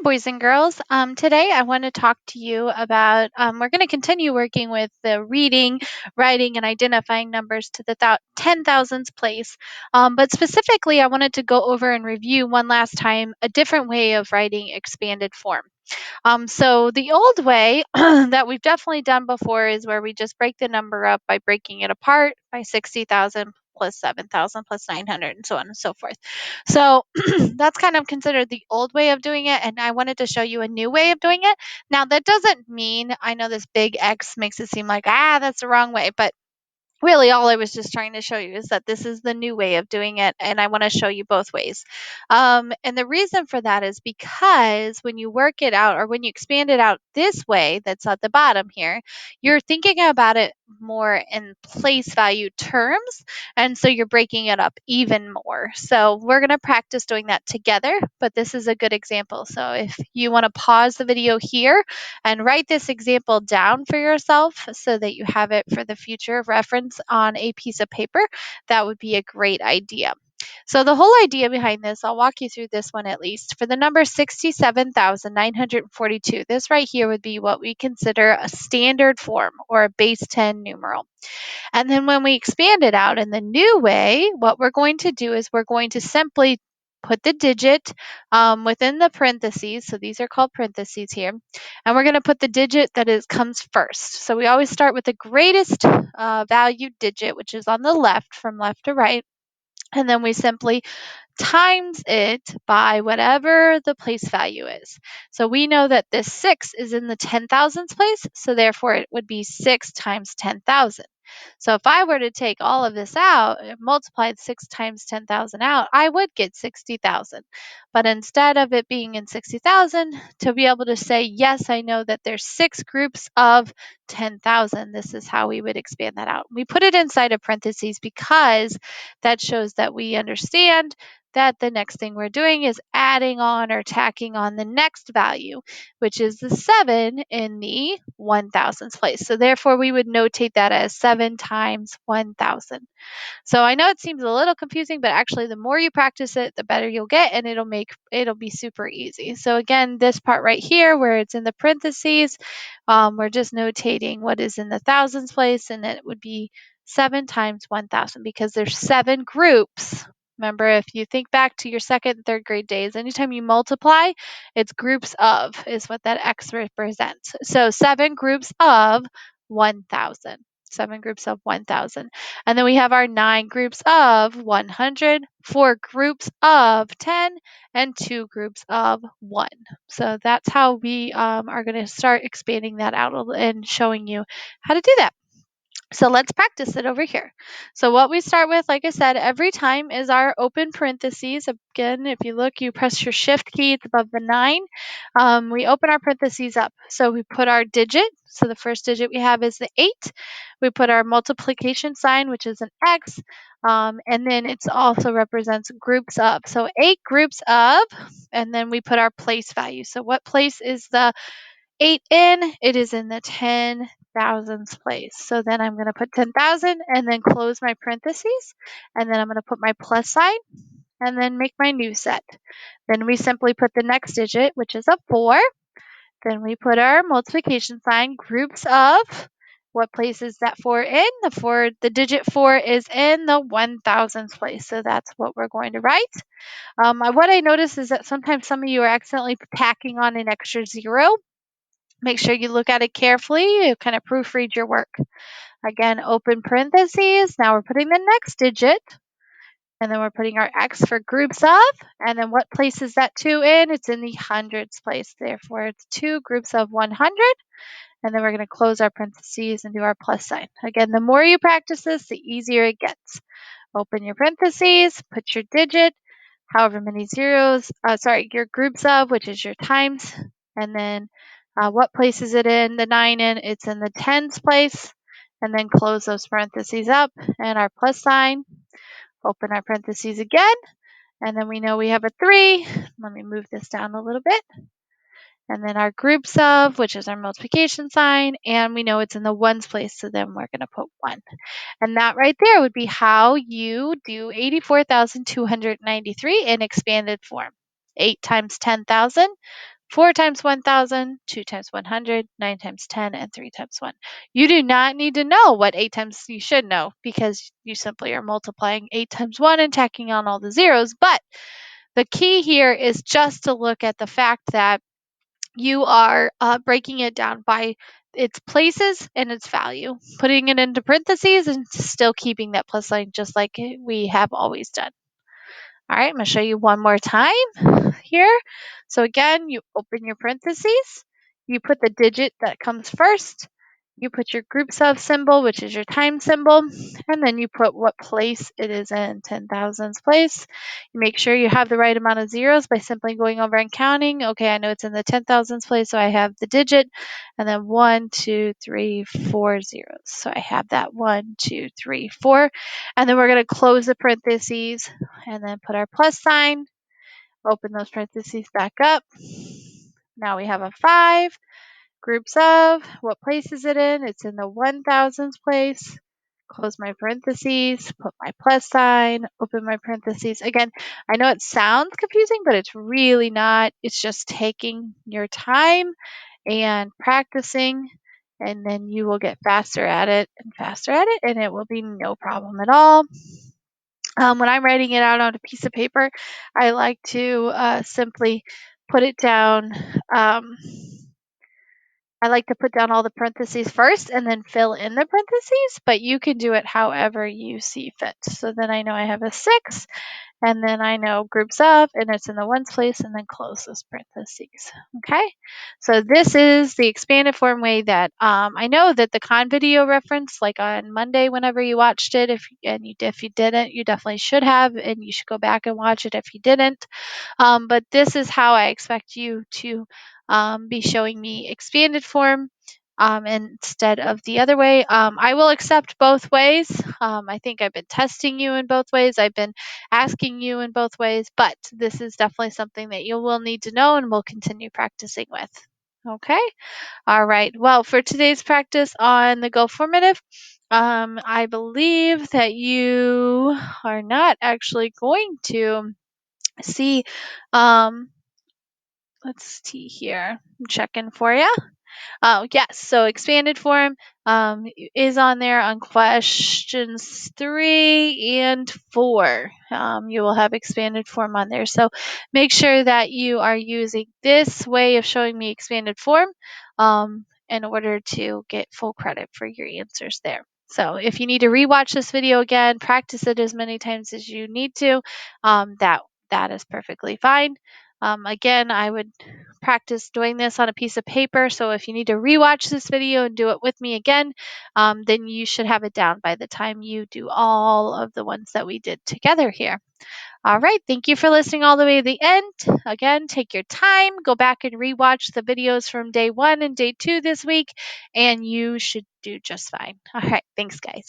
boys and girls. Today I want to talk to you about, we're going to continue working with the reading, writing, and identifying numbers to the 10,000s place. But specifically, I wanted to go over and review one last time a different way of writing expanded form. So the old way that we've definitely done before is where we just break the number up by breaking it apart by 60,000 plus 7,000 plus 900 and so on and so forth. So that's kind of considered the old way of doing it, and I wanted to show you a new way of doing it. Now that doesn't mean, I know this big X makes it seem like, that's the wrong way, but really all I was just trying to show you is that this is the new way of doing it, and I want to show you both ways. And the reason for that is because when you work it out, or when you expand it out this way that's at the bottom here, you're thinking about it more in place value terms, and so you're breaking it up even more. So we're going to practice doing that together, but this is a good example. So if you want to pause the video here and write this example down for yourself so that you have it for the future reference on a piece of paper, that would be a great idea. So the whole idea behind this, I'll walk you through this one at least. For the number 67,942, this right here would be what we consider a standard form or a base 10 numeral. And then when we expand it out in the new way, what we're going to do is we're going to simply put the digit within the parentheses. So these are called parentheses here. And we're going to put the digit that comes first. So we always start with the greatest value digit, which is on the left, from left to right. And then we simply times it by whatever the place value is. So we know that this 6 is in the 10,000s place, so therefore it would be 6 times 10,000. So if I were to take all of this out and multiply 6 times 10,000 out, I would get 60,000. But instead of it being in 60,000, to be able to say, yes, I know that there's 6 groups of 10,000, this is how we would expand that out. We put it inside of parentheses because that shows that we understand that the next thing we're doing is adding on or tacking on the next value, which is the 7 in the 1,000s place. So therefore, we would notate that as 7 times 1,000. So I know it seems a little confusing, but actually the more you practice it, the better you'll get, and it'll be super easy. So again, this part right here where it's in the parentheses, we're just notating what is in the thousands place, and it would be 7 times 1,000 because there's 7 groups. Remember, if you think back to your second and third grade days, anytime you multiply, it's groups of is what that X represents. So 7 groups of 1,000. 7 groups of 1,000. And then we have our 9 groups of 100, 4 groups of 10, and 2 groups of 1. So that's how we are going to start expanding that out and showing you how to do that. So let's practice it over here. So what we start with, like I said, every time is our open parentheses. Again, if you look, you press your shift key, it's above the 9. We open our parentheses up. So we put our digit. So the first digit we have is the 8. We put our multiplication sign, which is an X. And then it also represents groups of. So 8 groups of, and then we put our place value. So what place is the 8 in? It is in the 10,000s place. So then I'm going to put 10,000 and then close my parentheses. And then I'm going to put my plus sign and then make my new set. Then we simply put the next digit, which is a 4. Then we put our multiplication sign, groups of. What place is that 4 in? The digit 4 is in the 1,000s place. So that's what we're going to write. What I notice is that sometimes some of you are accidentally tacking on an extra 0. Make sure you look at it carefully. You kind of proofread your work. Again, open parentheses. Now we're putting the next digit. And then we're putting our X for groups of. And then what place is that 2 in? It's in the hundreds place. Therefore, it's 2 groups of 100. And then we're going to close our parentheses and do our plus sign. Again, the more you practice this, the easier it gets. Open your parentheses, put your digit, however many zeros, your groups of, which is your times, and then what place is it in? The 9 in, it's in the tens place, and then close those parentheses up and our plus sign, open our parentheses again, and then we know we have a 3. Let me move this down a little bit. And then our groups of, which is our multiplication sign, and we know it's in the ones place, so then we're going to put 1. And that right there would be how you do 84,293 in expanded form. 8 times 10,000 4 times 1,000, 2 times 100, 9 times 10, and 3 times 1. You do not need to know what 8 times you should know because you simply are multiplying 8 times 1 and tacking on all the zeros. But the key here is just to look at the fact that you are breaking it down by its places and its value, putting it into parentheses and still keeping that plus sign just like we have always done. All right, I'm going to show you one more time here. So again, you open your parentheses, you put the digit that comes first, you put your groups of symbol, which is your time symbol, and then you put what place it is in, 10,000s place. You make sure you have the right amount of zeros by simply going over and counting. Okay, I know it's in the 10,000s place, so I have the digit, and then 1, 2, 3, 4 zeros. So I have that 1, 2, 3, 4, and then we're going to close the parentheses and then put our plus sign, open those parentheses back up. Now we have a 5. Groups of, what place is it in? It's in the 1,000s place. Close my parentheses, put my plus sign, open my parentheses. Again, I know it sounds confusing, but it's really not. It's just taking your time and practicing, and then you will get faster at it and faster at it, and it will be no problem at all. When I'm writing it out on a piece of paper, I like to simply put it down. I like to put down all the parentheses first and then fill in the parentheses, but you can do it however you see fit. So then I know I have a 6, and then I know groups of, and it's in the ones place, and then close those parentheses. Okay, so this is the expanded form way that I know that the Khan video reference, like on Monday, whenever you watched it, if you didn't, you definitely should have, and you should go back and watch it if you didn't. But this is how I expect you to be showing me expanded form instead of the other way. I will accept both ways. I think I've been testing you in both ways. I've been asking you in both ways, but this is definitely something that you will need to know and will continue practicing with. Okay. All right. Well, for today's practice on the Go formative, I believe that you are not actually going to see. Um, let's see here. I'm checking for you. Oh, yes. So expanded form is on there on questions 3 and 4. You will have expanded form on there. So make sure that you are using this way of showing me expanded form in order to get full credit for your answers there. So if you need to rewatch this video again, practice it as many times as you need to. That is perfectly fine. Again, I would practice doing this on a piece of paper. So if you need to rewatch this video and do it with me again, then you should have it down by the time you do all of the ones that we did together here. All right. Thank you for listening all the way to the end. Again, take your time, go back and rewatch the videos from day 1 and day 2 this week, and you should do just fine. All right. Thanks, guys.